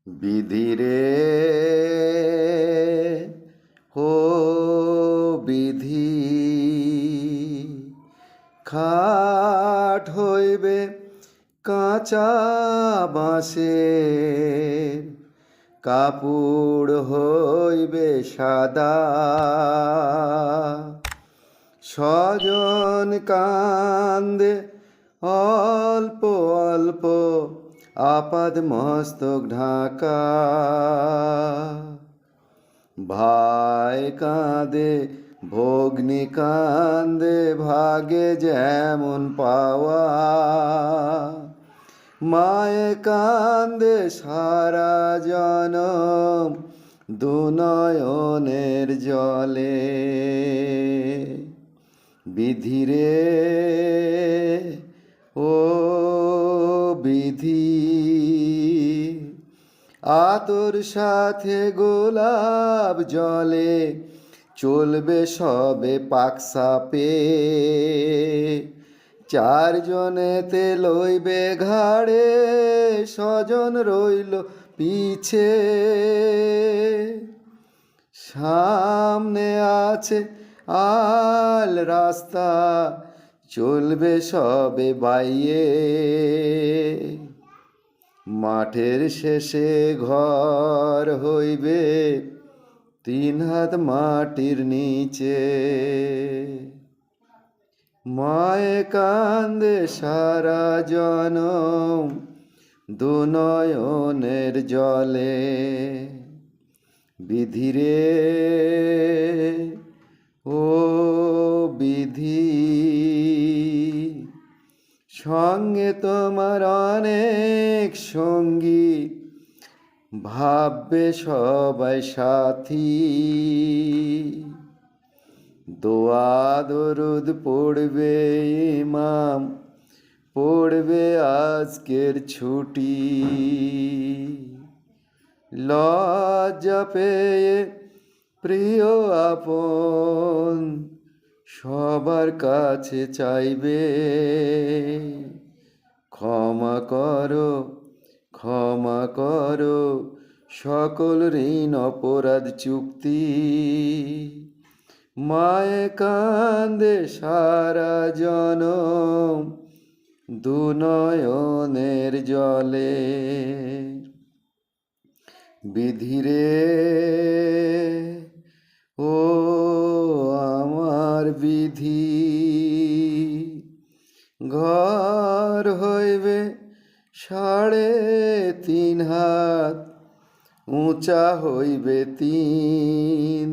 বিধিরে ও বিধি, খাট হইবে কাঁচা বাঁশের, কাপড় হইবে সাদা। স্বজন কান্দে অল্প অল্প, আপাদ মস্তক ঢাকা। ভাই কাঁদে ভগ্নী কান্দে, ভাগে যেমন পাওয়া। মায়ে কান্দে সারা জনম, দুনয়নের জলে। বিধিরে ও বিধি, আতর সাথে গোলাপ জলে, চলবে সবে পাকসাপে। চারজনেতে লইবে ঘাড়ে, স্বজন রইল পিছে। সামনে আছে আল রাস্তা, চলবে সবে বাইয়ে। মাঠের শেষে ঘর হইবে, 3 হাত মাটির নিচে। মায়ে কান্দে সারা জনম, দুনয়নের জলে। বিধিরে ও বিধি, সঙ্গে তোমার অনেক সঙ্গী, ভাববে সবাই সাথী। দোয়া দরুদ পড়বে ইমাম, পড়বে আজকের ছুটি। লজ্জা পেয়ে প্রিয় আপন, সবার কাছে চাইবে। ক্ষমা করো ক্ষমা করো, সকল ঋণ অপরাধ চুক্তি। মায়ে কান্দে সারা জনম, দুনয়নের জলে। বিধিরে ও আমার বিধি, ঘর হইবে 3.5 হাত, উঁচা হইবে 3।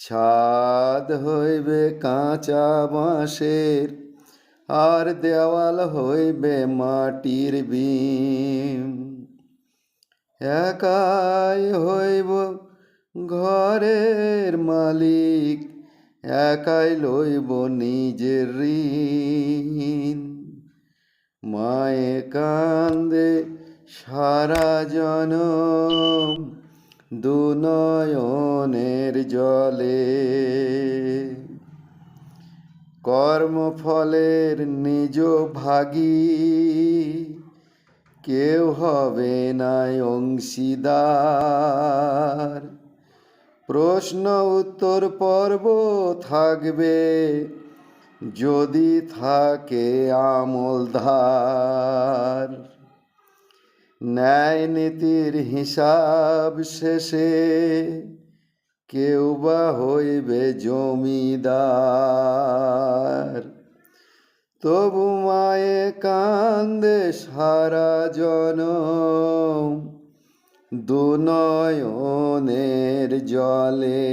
ছাদ হইবে কাঁচা বাঁশের, আর দেওয়াল হইবে মাটির বিম। একাই হইব ঘরের মালিক, একাই লইব নিজের ঋণ। মায়ে কান্দে সারা জনম, দুনয়নের জলে। কর্মফলের নিজ ভাগী, কেউ হবে না অংশীদার। প্রশ্ন উত্তর পর্ব থাকবে, যদি থাকে আমলধার। ন্যায় নীতির হিসাব শেষে, কেউ বা হইবে জমিদার। তবু মায়ে কান্দে সারা জনম, দুনয়নের জলে।